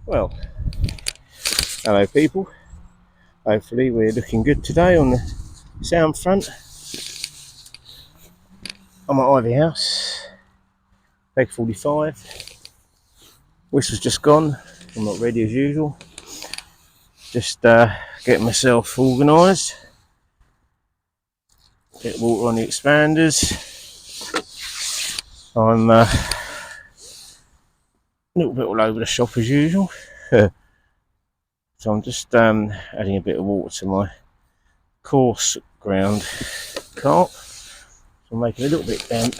Well, hello people. Hopefully we're looking good today on the sound front. I'm at Ivy House, peg 45. Whistle's just gone. I'm not ready as usual. Just getting myself organised. Get water on the expanders. I'm a little bit all over the shop as usual. So I'm just adding a bit of water to my coarse ground cart. So I'm making a little bit damp.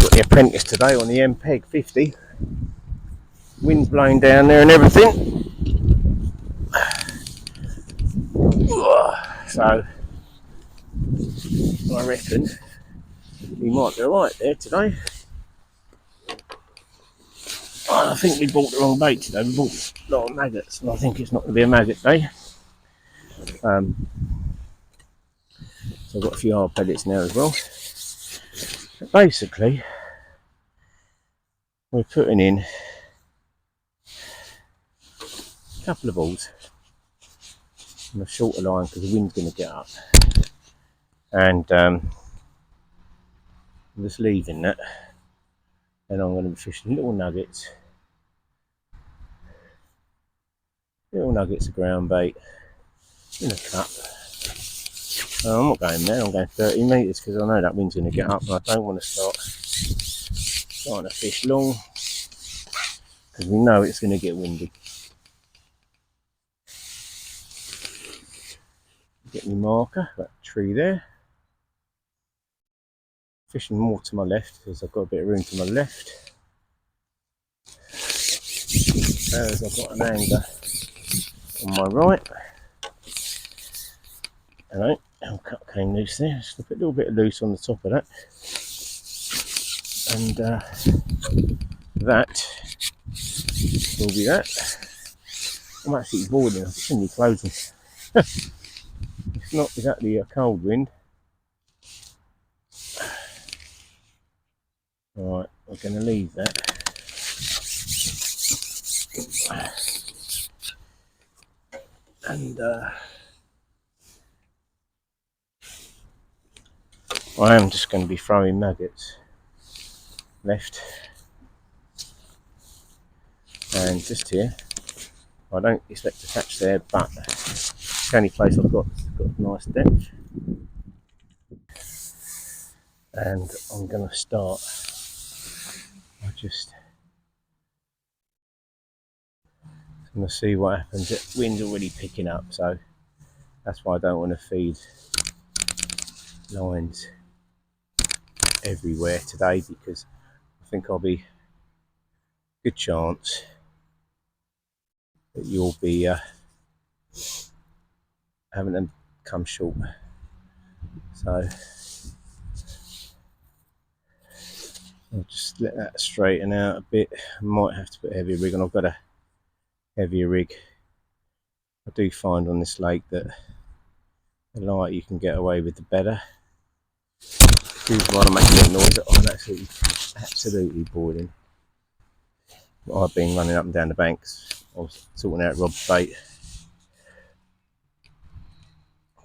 Got the apprentice today on the MPEG 50. Wind's blowing down there and everything. So I reckon we might be alright there today. I think we bought the wrong bait today. We bought a lot of maggots, and I think it's not going to be a maggot day. So I've got a few hard pellets now as well. But basically, we're putting in a couple of balls on a shorter line because the wind's going to get up. And I'm just leaving that. And I'm going to be fishing little nuggets of ground bait in a cup. I'm not going there, I'm going 30 metres because I know that wind's going to get up and I don't want to start trying to fish long because we know it's going to get windy. Get my marker, that tree there. Fishing more to my left because I've got a bit of room to my left. As I've got an angler on my right. Alright, our cut came loose there. Just put a little bit of loose on the top of that. And that will be that. I'm actually boiling, I've just my clothes on. It's not exactly a cold wind. Alright, we're going to leave that. And I am just going to be throwing maggots left and just here. I don't expect to catch there, but the only place I've got a nice depth. And I'm going to start. I'm going to see what happens. The wind's already picking up, so that's why I don't want to feed lines everywhere today because I think I'll be a good chance that you'll be having them come short. So I'll just let that straighten out a bit. I might have to put a heavier rig on. I've got a heavier rig. I do find on this lake that the lighter you can get away with the better. Excuse me while I make a bit of noise. I'm absolutely boiling. I've been running up and down the banks. I was sorting out Rob's bait.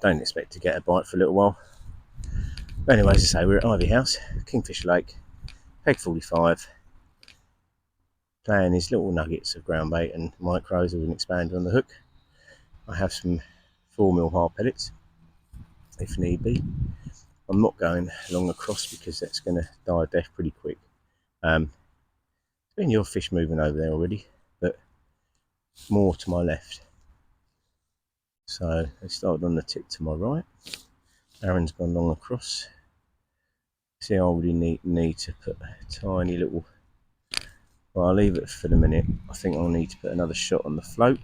Don't expect to get a bite for a little while. But anyway, as I say, we're at Ivy House, Kingfisher Lake, peg 45. Playing these little nuggets of ground bait and micros with an expander on the hook. I have some 4mm hard pellets if need be. I'm not going along across because that's going to die a death pretty quick. There's been your fish moving over there already, but more to my left. So they started on the tip to my right. Aaron's gone long across. See, I already need to put a tiny little. Well, I'll leave it for the minute. I think I'll need to put another shot on the float.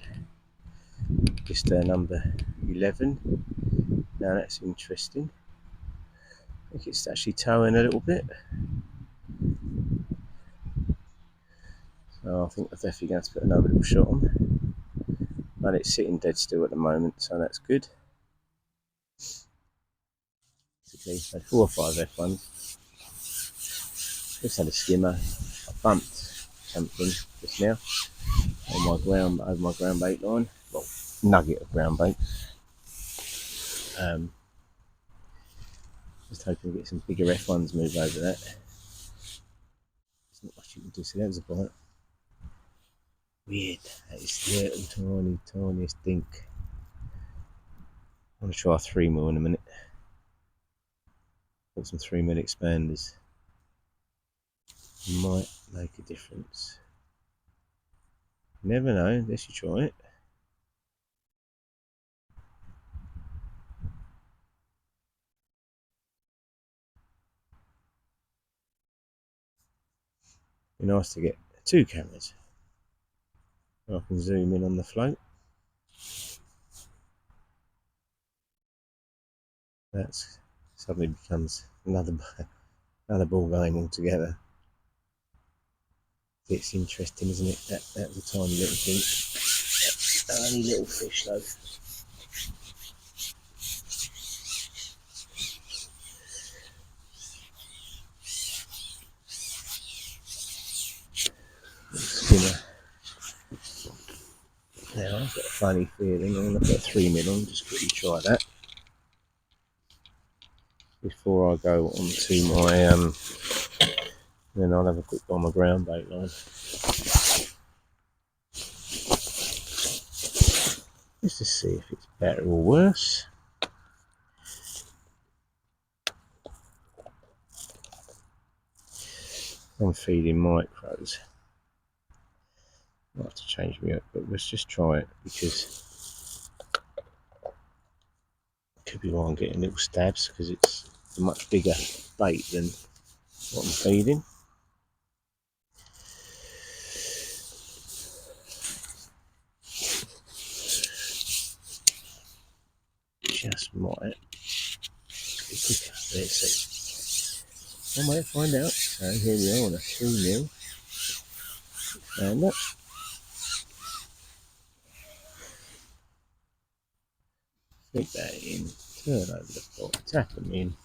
Just number 11. Now that's interesting. I think it's actually towing a little bit. So I think I'm definitely going to put another little shot on. But it's sitting dead still at the moment, so that's good. Basically, had 4 or 5 F1s. Just had a skimmer. I bumped something just now on my ground over my ground bait line. Well, nugget of ground bait. Just hoping to get some bigger F1s move over that. There's not much you can do. So that was a bite. Weird. That is the little tiniest dink. I'm going to try 3mm in a minute. Got some 3mm expanders. Might make a difference. Never know, unless you try it. Be nice to get 2 cameras. I can zoom in on the float. That suddenly becomes another ball game altogether. It's interesting, isn't it? That was a tiny little thing. Tiny little fish though. Skimmer. Now I've got a funny feeling I'm going to put 3mm on, just quickly try that before I go on to my then I'll have a quick on my ground bait line. Just to see if it's better or worse. I'm feeding micros. I'll have to change me up, but let's just try it because it could be why I'm getting little stabs because it's a much bigger bait than what I'm feeding. Just might be quicker. Let's see. I might find out. So here we are on a 3mm. And that. Stick that in. Turn over the pot. Tap them in.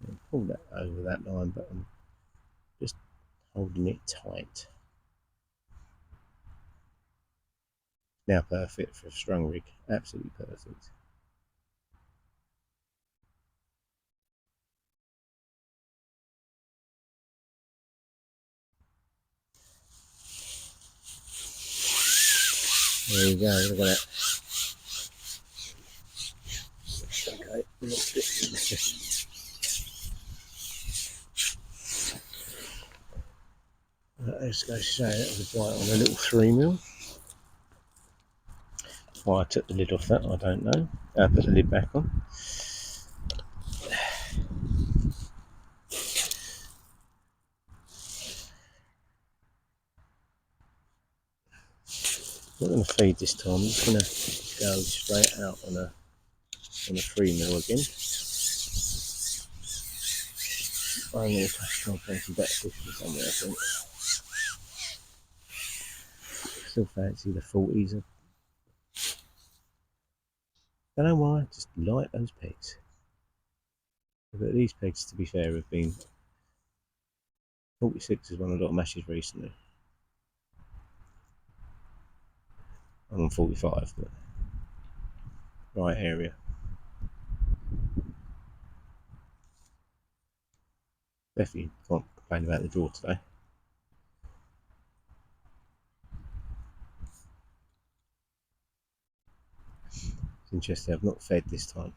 And pull that over that line, but I'm just holding it tight. Now perfect for a strung rig. Absolutely perfect. There you go, look at that. Okay, let's go show that was a bite on a little 3mm. Why I took the lid off that, I don't know. I put the lid back on. I'm not going to feed this time. I'm just going to go straight out on a 3mm again. I'm going to try and find some better fish from somewhere, I think. Still fancy the 40s. I don't know why, I just like those pegs. But these pegs, to be fair, have been 46 has won a lot of matches recently. I'm on 45, but right area. Definitely can't complain about the draw today. It's interesting, I've not fed this time.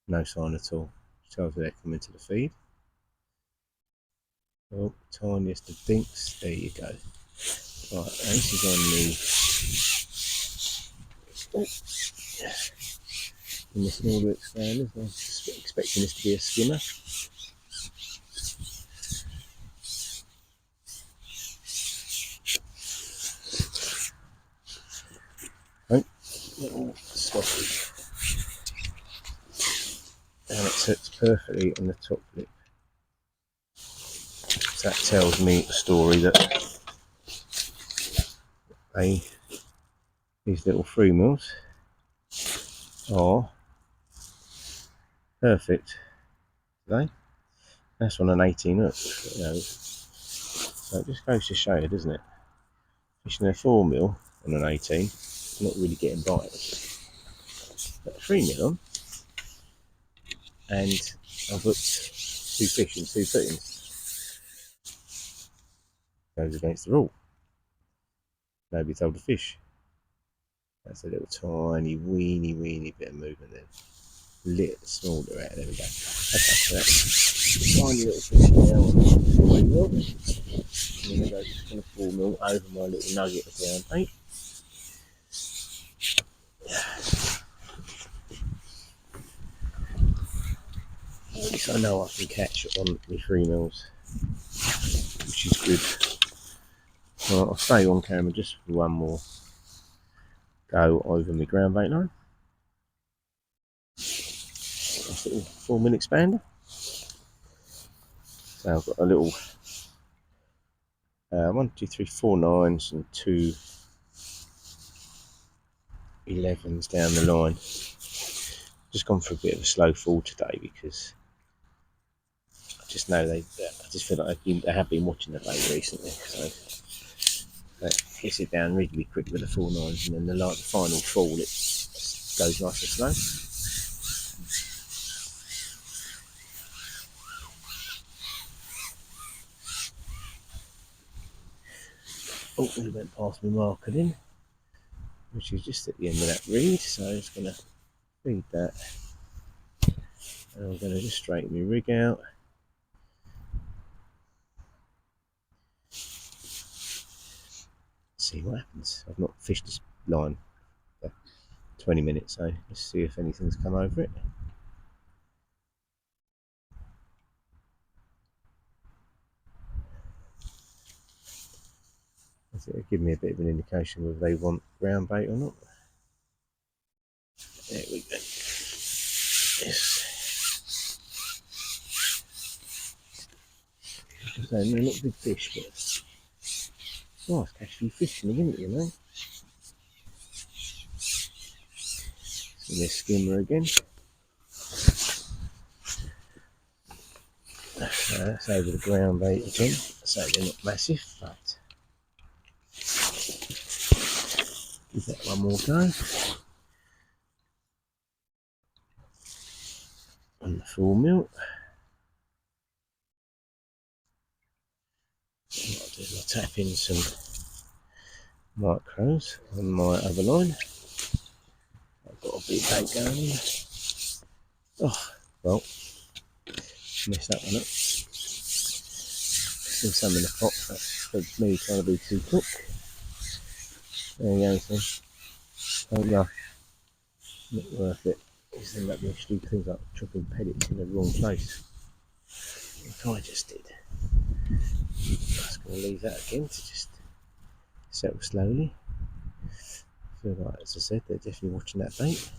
No sign at all. Tells me they're coming to the feed. Oh, tiniest of dinks. There you go. Right, this is on the in the smaller expanders. I'm just expecting this to be a skimmer. Oh, little stoppage. And it sits perfectly on the top lip. So that tells me a story that these little 3mm are perfect today. That's on an 18 hook, you know. So it just goes to show you, doesn't it? Fishing a 4mm on an 18, not really getting bites. But a 3mm on, and I've hooked 2 fish and 2 footings. Goes against the rule. Nobody told the fish. That's a little tiny, weeny bit of movement there. Little smaller out. There we go. Okay, so that's tiny little fish now on 3mm. And then I go just kind of 4mm over my little nugget of ground bait. At least I know I can catch on my 3mm, which is good. Well, I'll stay on camera just for one more go over my ground bait line. Nice little 4mm expander. So I've got a little 1, 2, 3, 4 9s and 2 11s down the line. Just gone for a bit of a slow fall today because I just know I just feel like they have been watching the bait recently. So that hits it down really quick with the 4 9s, and then the final fall it goes nice and slow. Oh, we went past my marker then, which is just at the end of that reed, so I'm just going to feed that, and I'm going to just straighten my rig out. See what happens. I've not fished this line for 20 minutes, so let's see if anything's come over it. It'll give me a bit of an indication whether they want ground bait or not. There we go. Yes. So they're not big fish, but it's nice to catch a few fish in them, isn't it, you know? So there's skimmer again. That's over the ground bait again. So they're not massive, but give that one more go. On the 4mm. What I'll do is I'll tap in some micros on my other line. I've got a big bait going in. Oh, well, messed that one up. Still some in the pot, that's me trying to be too quick. There you go, son. Don't rush. Not worth it. Just end up doing stupid things like chopping pellets in the wrong place, like I just did. I'm just going to leave that again to just settle slowly. I feel like, as I said, they're definitely watching that bait.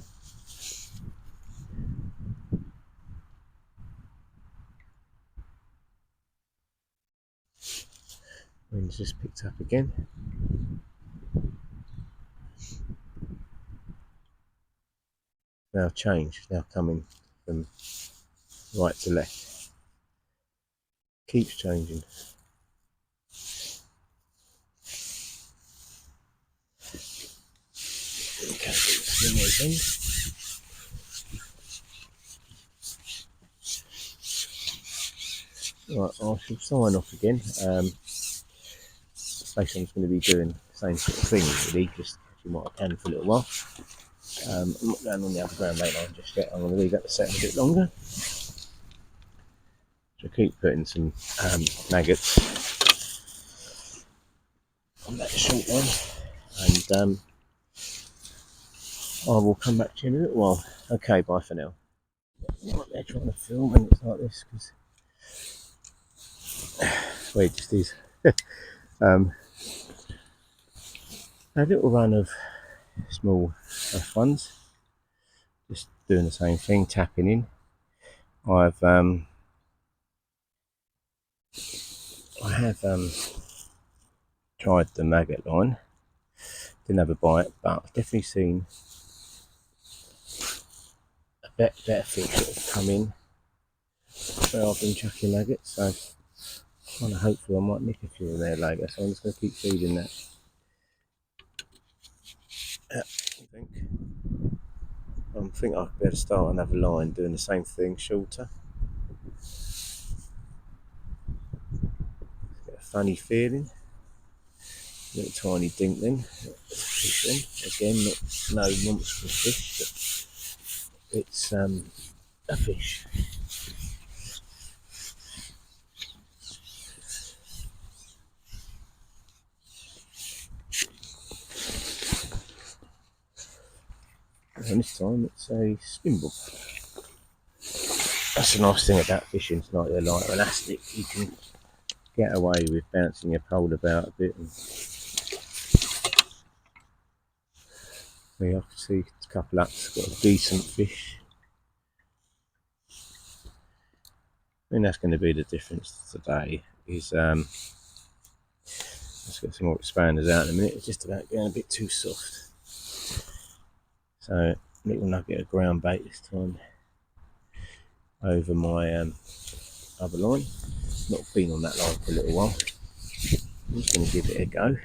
Wind's just picked up again. Now change, now coming from right to left. Keeps changing. Okay, swim again. Right, I shall sign off again. Basically, I'm just going to be doing the same sort of thing, really, just catching what I can for a little while. I'm not going on the other ground bait line just yet. I'm going to leave that to set a bit longer. So keep putting some maggots on that short one, and I will come back to you in a little while. Okay, bye for now. I'm not there trying to film when it's like this because well, it just is. A little run of small ones, just doing the same thing, tapping in. I have tried the maggot line, didn't have a bite, but I've definitely seen a better fish that have come in So I've been chucking nuggets, so kind of hopefully I might nick a few in there later, so I'm just going to keep feeding that. I think I could better start another line doing the same thing, shorter. Get a funny feeling. Little tiny dinkling. Fish on. Again, no monster fish, but it's a fish. And this time it's a spinball. That's the nice thing about fishing, it's like they're like elastic. You can get away with bouncing your pole about a bit. And yeah, I can see a couple up, it's got a decent fish. I think that's going to be the difference today. Is let's get some more expanders out in a minute. It's just about getting a bit too soft. So little nugget of ground bait this time over my other line. Not been on that line for a little while. I'm just going to give it a go.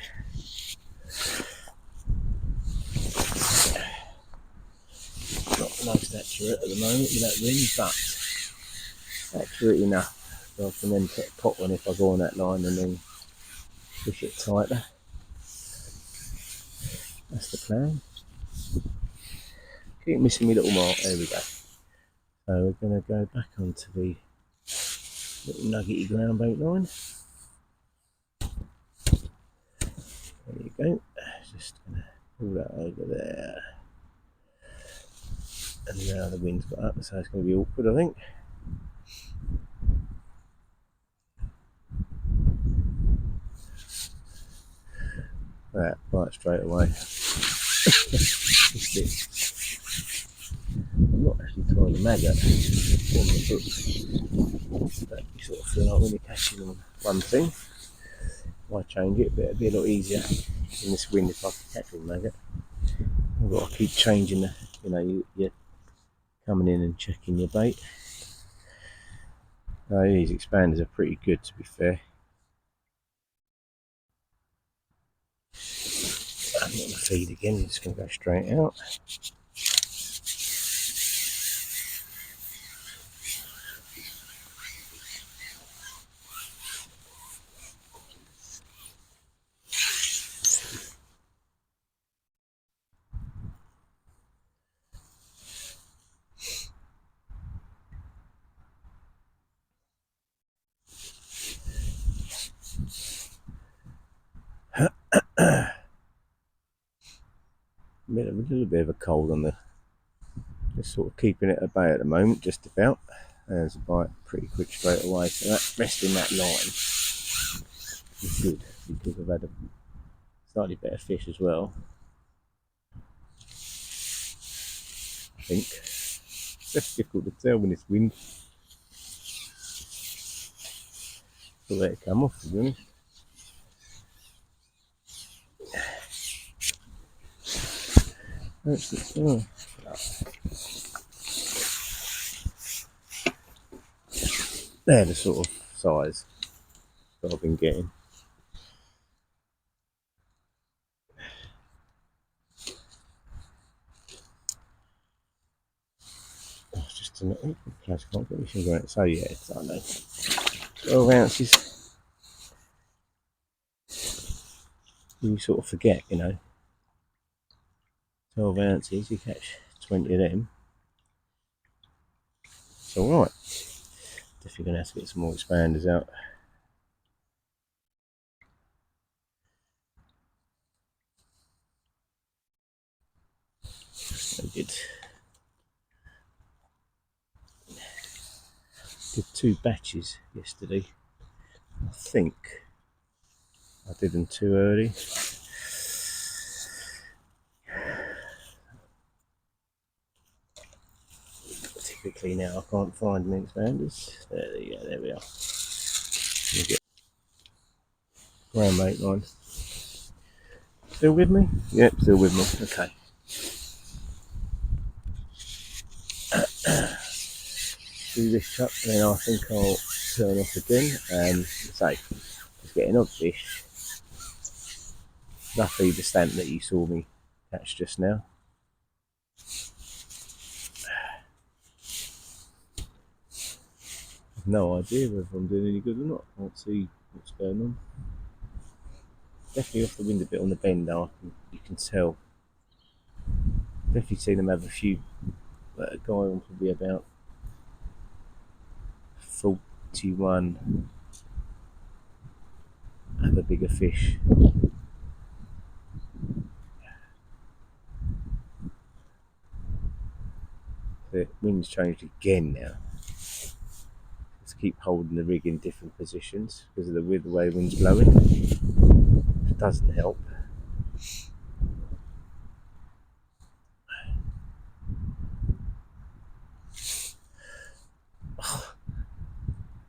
Not the most accurate at the moment with that ring, but accurate enough so I can then put a pot on if I go on that line and then push it tighter. That's the plan. Keep missing me little mark. There we go. So we're going to go back onto the little nuggety ground bait line. There you go. Just going to pull that over there. And now the wind's got up, so it's going to be awkward, I think. That bite straight away. I'm not actually tying the maggot on the hook, but you sort of feel like when you're catching on one thing, why change it? But it'd be a lot easier in this wind if I could catch the maggot. I've got to keep changing the, you're coming in and checking your bait. These expanders are pretty good, to be fair. I'm not going to feed again, I'm just going to go straight out. A little bit of a cold on the, just sort of keeping it at bay at the moment, just about. There's a bite pretty quick straight away, so that resting that line is good because I've had a slightly better fish as well, I think. It's difficult to tell when it's wind. I'll let it come off, to be honest. They're the sort of size that I've been getting. Oh, it's just a close, can't get my finger on it. So yeah, it's, I know, 12 ounces. You sort of forget, 12 ounces, you catch 20 of them. It's alright. Definitely going to have to get some more expanders out. I did 2 batches yesterday. I think I did them too early. Typically now I can't find any expanders. There you go, there we are. Get ground bait line. Still with me? Yep, still with me. Okay. do this chuck, and then I think I'll turn off again. Say, just getting odd fish. Roughly the stamp that you saw me catch just now. I've no idea whether I'm doing any good or not. I can't see what's going on. Definitely off the wind a bit on the bend though, you can tell. Definitely seen them have a few, a guy on probably about 41 have a bigger fish. The wind's changed again now. Let's keep holding the rig in different positions because of the way the wind's blowing. It doesn't help.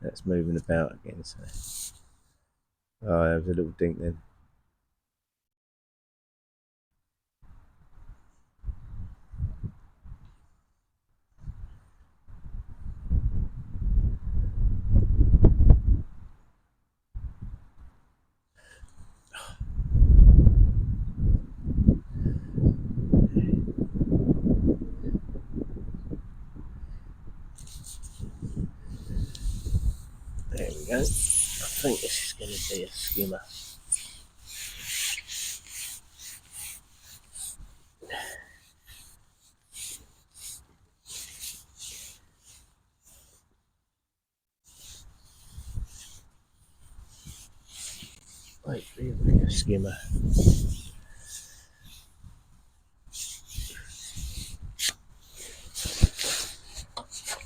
That's moving about again. So, oh, there was a little dink then. There we go. I think this is going to be a skimmer. Hopefully it'll be a skimmer.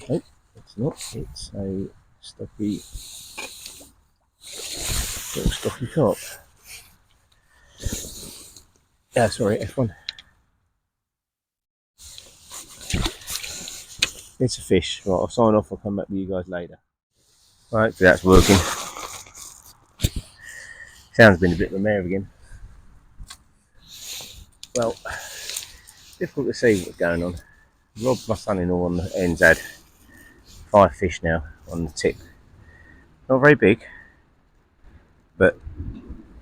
Nope, it's not. It's a stocky little stocky carp. Yeah, sorry, F1. It's a fish. Right, I'll sign off. I'll come back with you guys later. Right, so that's working. Sound's been a bit of a mare again. Well, difficult to see what's going on. Rob, my son-in-law, on the ends had 5 fish now on the tip. Not very big, but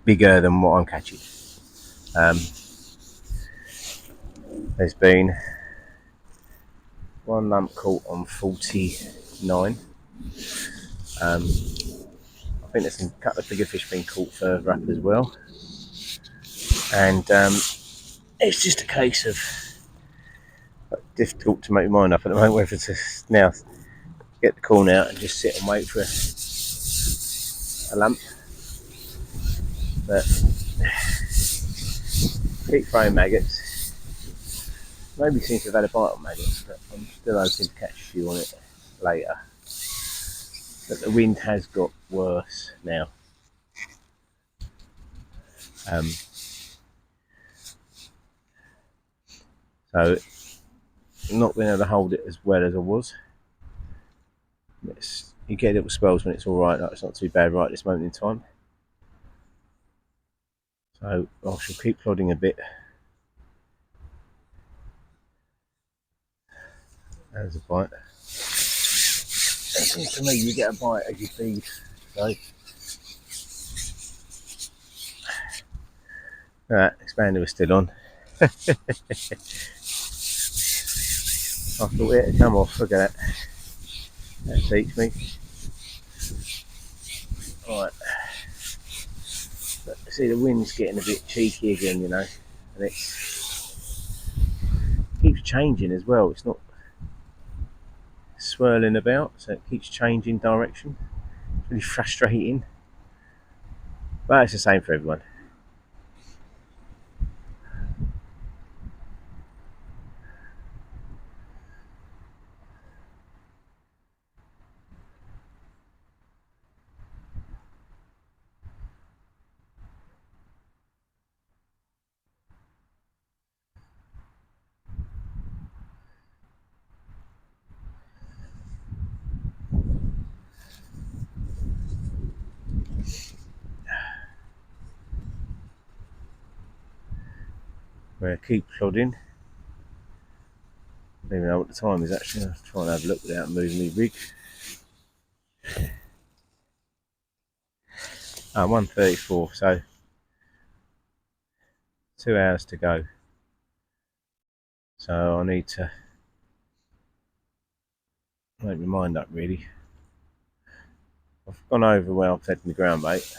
bigger than what I'm catching. There's been one lump caught on 49. I think there's a couple of bigger fish being caught further up as well. And it's just a case of difficult to make your mind up at the moment whether to now get the corn out and just sit and wait for a lump. But keep throwing maggots. Nobody seems to have had a bite on maggots, but I'm still hoping to catch a few on it later. But the wind has got worse now. So not being able to hold it as well as I was. You get little spells when it's alright, like it's not too bad right at this moment in time. So I shall keep plodding a bit. There's a bite. It seems to me you get a bite as you feed. So alright, expander was still on. I thought it had come off, look at that. That suits me. Alright. See, the wind's getting a bit cheeky again, you know, and it keeps changing as well. It's not swirling about, so it keeps changing direction. It's really frustrating, but it's the same for everyone. We're keep plodding. I don't even know what the time is actually. I'll try and have a look without moving my rig. 1:34, so 2 hours to go. So I need to make my mind up really. I've gone over where I'm setting the ground bait.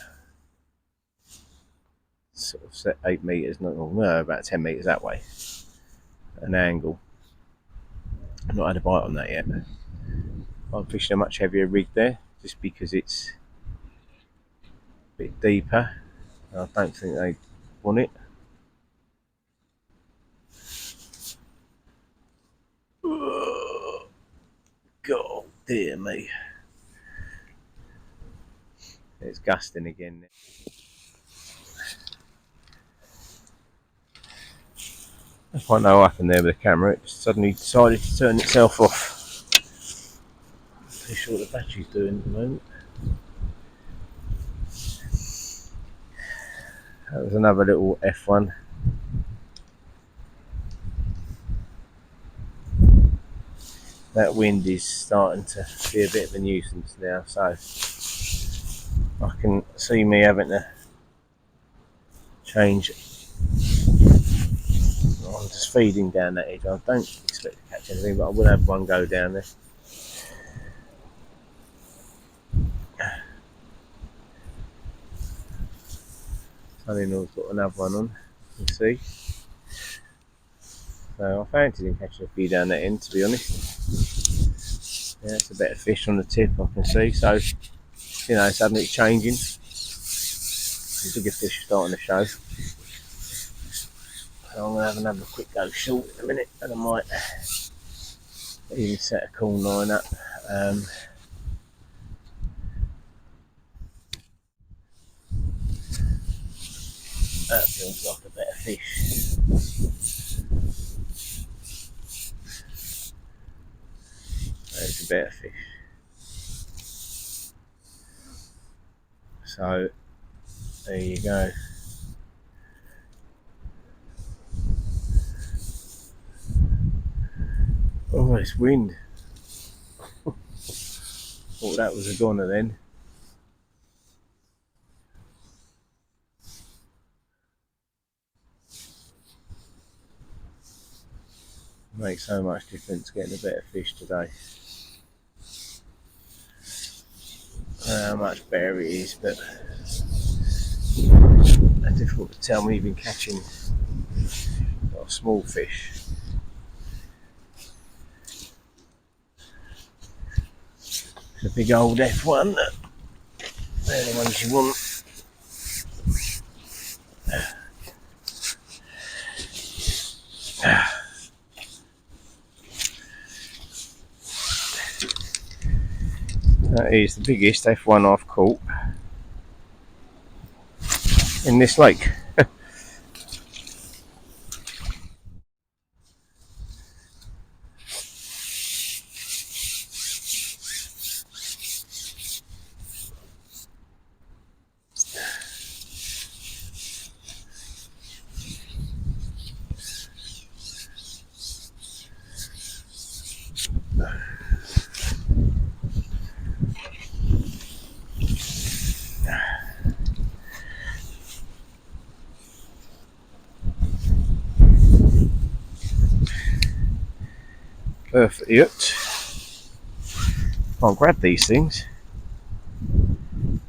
Sort of set 8 metres, no, about 10 metres that way. An angle. I've not had a bite on that yet. I'm fishing a much heavier rig there, just because it's a bit deeper. I don't think they want it. God dear me. It's gusting again. I don't know what happened there with the camera. It just suddenly decided to turn itself off. Not too sure what the battery's doing at the moment. That was another little F1. That wind is starting to be a bit of a nuisance now, so I can see me having to change. I'm just feeding down that edge. I don't expect to catch anything, but I will have one go down there. Son-in-law's got another one on, you can see. So I fancied him catching a few down that end, to be honest. Yeah, it's a better fish on the tip, I can see. So, you know, suddenly it's changing. The bigger fish starting to show. So I'm going to have another quick go short in a minute, and I might even set a cool line up. That feels like a better fish. There's a better fish. So there you go. Oh, it's wind. Thought that was a goner then. Makes so much difference getting a better fish today. I don't know how much better it is, but it's difficult to tell when you've been catching a lot of small fish. It's a big old F1. They're the ones you want. That is the biggest F1 I've caught in this lake. Perfectly hooked. I'll grab these things. I'm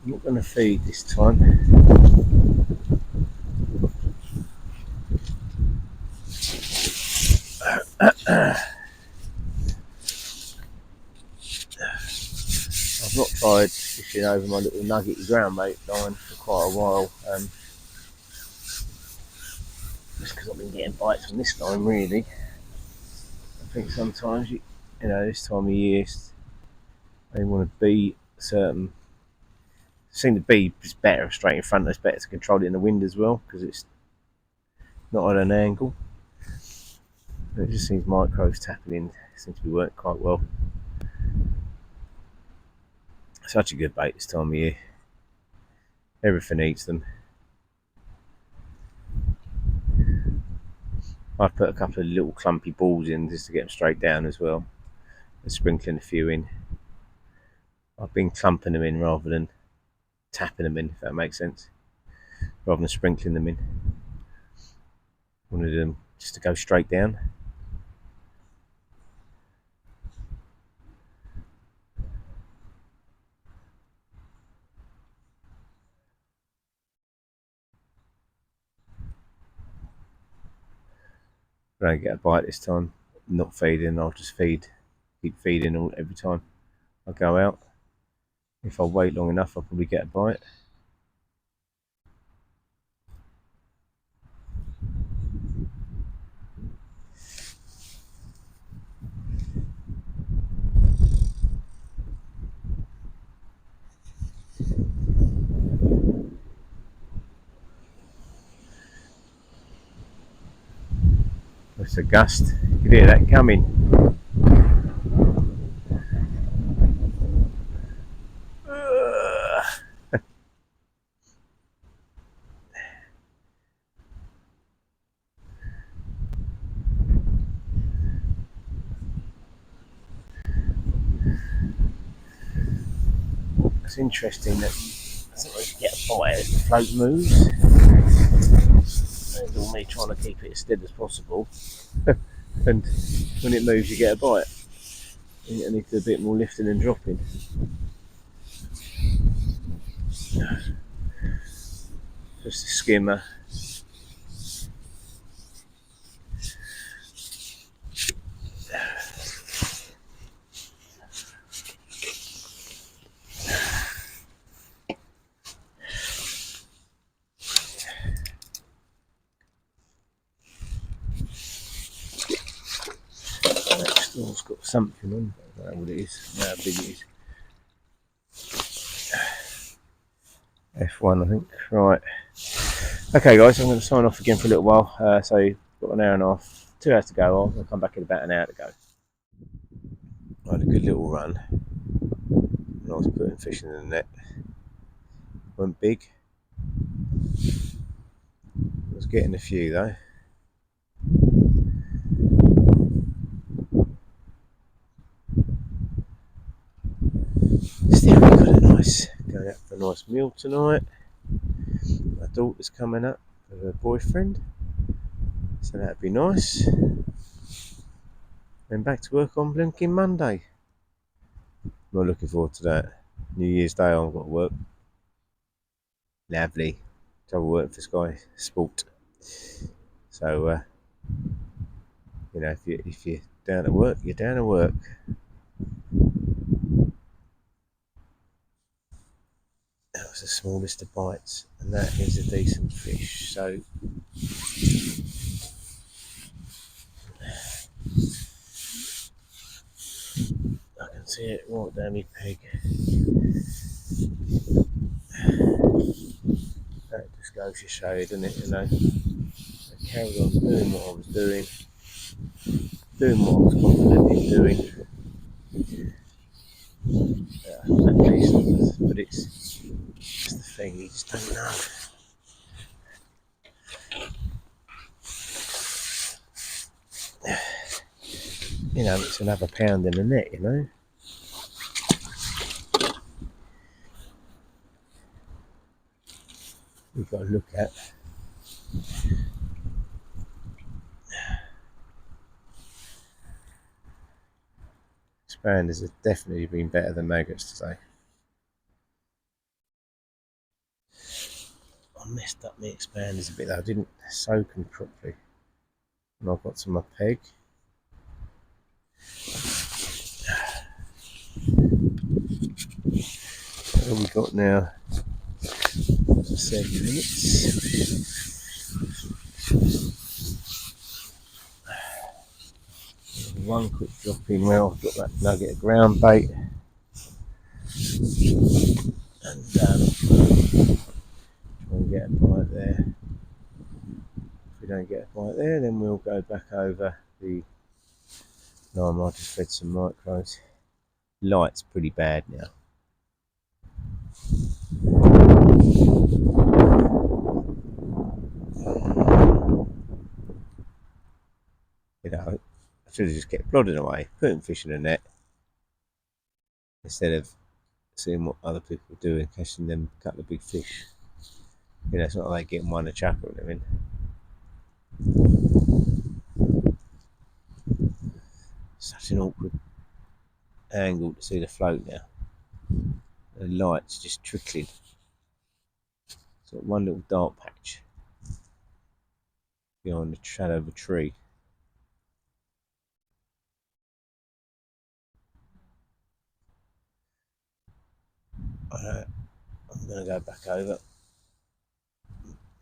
not going to feed this time. I've not tried fishing over my little nuggety ground bait line for quite a while. Just because I've been getting bites on this line, really. I think sometimes, you know, this time of year, they want to be certain. Seem to be better straight in front. It's better to control it in the wind as well because it's not at an angle. It just seems micros tapping in seems to be working quite well. Such a good bait this time of year. Everything eats them. I've put a couple of little clumpy balls in just to get them straight down as well. And sprinkling a few in. I've been clumping them in rather than tapping them in, if that makes sense. Rather than sprinkling them in. Wanted them just to go straight down. I don't get a bite this time. Not feeding, I'll just keep feeding every time I go out. If I wait long enough, I'll probably get a bite. It's a gust. You can hear that coming. It's interesting that sometimes you get a bite as the float moves. There's all me trying to keep it as steady as possible. And when it moves, you get a bite. You need to do a bit more lifting and dropping. Just a skimmer. It's got something on, I don't know what it is, how big it is. F1, I think. Right. Okay, guys, I'm going to sign off again for a little while. So, got an hour and a half, 2 hours to go. I'll come back in about an hour to go. I had a good little run when I was putting fish in the net. Went big. I was getting a few though. Still, we got a nice, going out for a nice meal tonight. My daughter's coming up with her boyfriend, so that'd be nice. Then back to work on blinking Monday. I'm not looking forward to that. New Year's Day, I've got to work. Lovely. Double work for Sky Sport. So, you know, if you're down to work, you're down to work. That was the smallest of bites, and that is a decent fish. So, I can see it right down my peg. That just goes to show you, doesn't it? You know, I carried on doing what I was doing what I was confident in doing. But it's just the thing, you just don't know. You know, it's another pound in the net, you know. We've got to look at. Expanders have definitely been better than maggots today. I messed up my expanders a bit though. I didn't soak them properly when I got to my peg. What have we got now? 7 minutes. One quick drop in where I've got that nugget of ground bait. And try and get a bite there. If we don't get a bite there, then we'll go back over The no, I just fed some micros. Light's pretty bad now. You know, I should have just kept plodding away, putting fish in the net instead of seeing what other people are doing, catching them a couple of big fish. You know, it's not like getting one a chucker and everything. Such an awkward angle to see the float now. The light's just trickling. It's got one little dark patch behind the shadow of a tree. I'm going to go back over.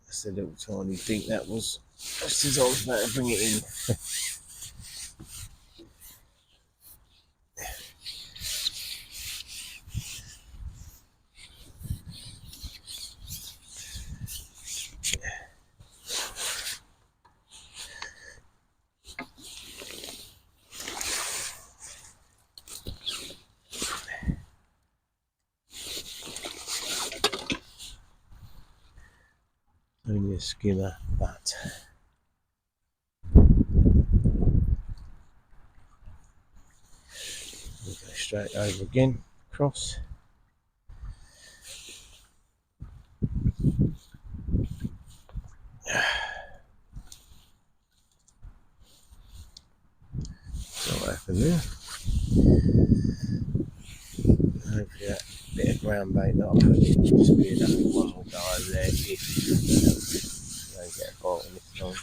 That's a little tiny thing that was. Just as I was about to bring it in. Only a skimmer, but we'll go straight over again, across. What happened there? Hopefully that bit of ground bait that I put in will just be enough for one more go over there if I don't get a bite on this time.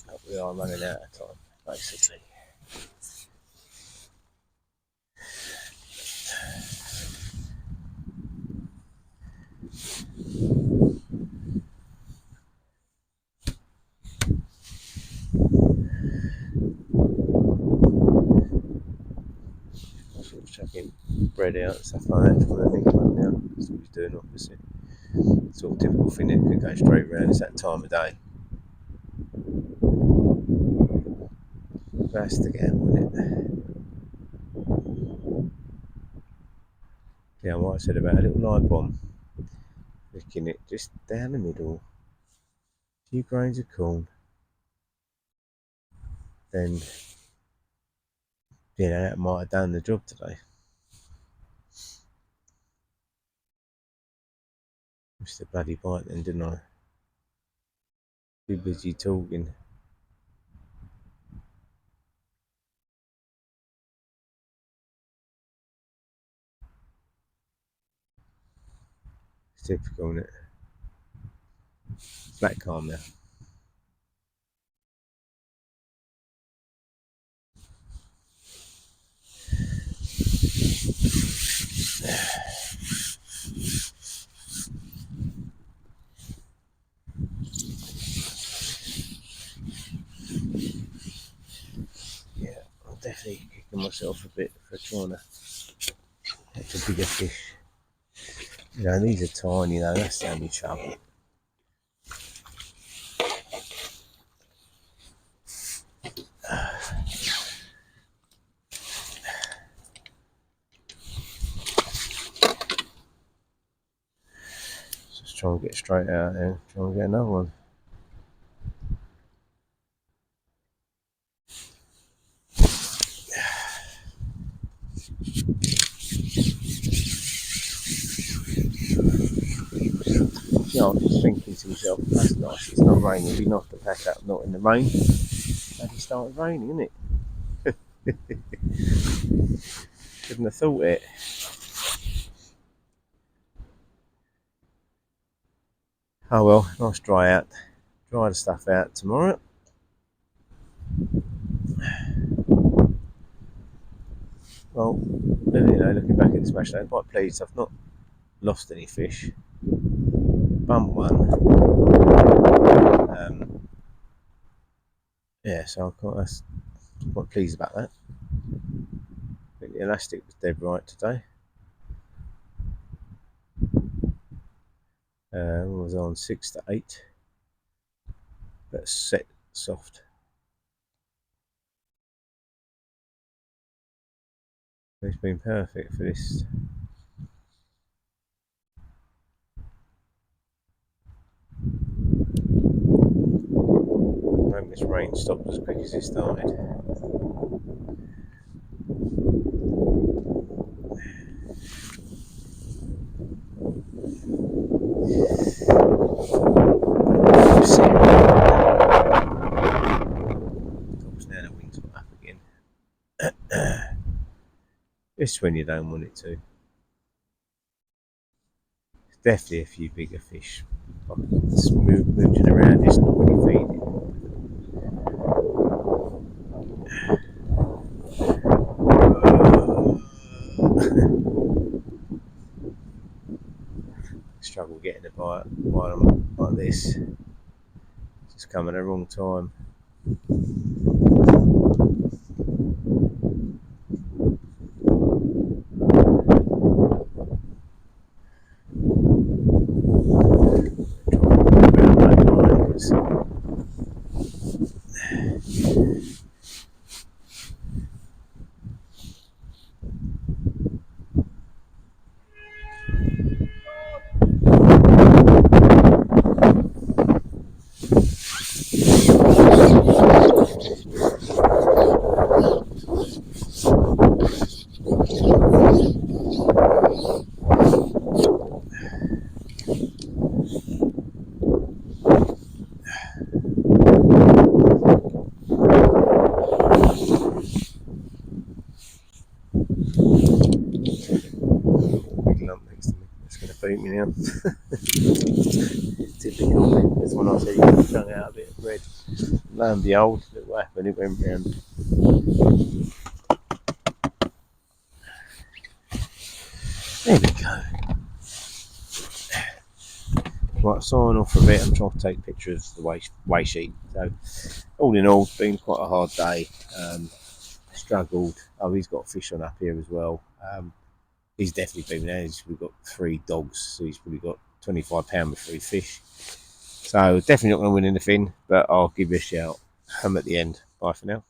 But we are running out of time, basically. Sort of chucking bread out and stuff like that for the next one now. That's what he's doing, obviously. Sort of typical thing that could go straight round. It's that time of day. That's the gamble, isn't it? Yeah, what I said about a little light bomb. Flicking it just down the middle. A few grains of corn. Then, you know, that might have done the job today. Missed a bloody bite then, didn't I? Too busy talking. It's typical, isn't it? Black calm now. Yeah, I'm definitely kicking myself a bit for trying to catch a bigger fish. You know, these are tiny though, that's the only trouble. Just try and get straight out there, try and get another one. You know, I was just thinking to myself, that's nice, it's not raining, it'd be nice to pack up not in the rain. And it started raining, isn't it? Couldn't have thought it. Oh well, nice dry the stuff out tomorrow. Well, you know, looking back at this match, I'm quite pleased. I've not lost any fish. Bumped one. Yeah, so I'm quite pleased about that. I think the elastic was dead right today. Was on 6 to 8. but set soft. It's been perfect for this. I hope this rain stopped as quick as it started. Now the wind's got up again. Just when you don't want it to. Definitely a few bigger fish. It's moving around, it's not really feeding. Struggle getting a bite while I'm like this. Just come at the wrong time. Big lump next to me. It's going to beat me now. Typical. That's when I said you can chunk out a bit of bread. Lo and behold, look what happened. It went round. There we go. Right, sign off for a bit. I'm trying to take pictures of the weigh sheet. So, all in all, it's been quite a hard day. Struggled. Oh, he's got fish on up here as well. He's definitely been there. We've got 3 dogs, so he's probably got £25 with 3 fish. So definitely not going to win anything, but I'll give you a shout. I'm at the end. Bye for now.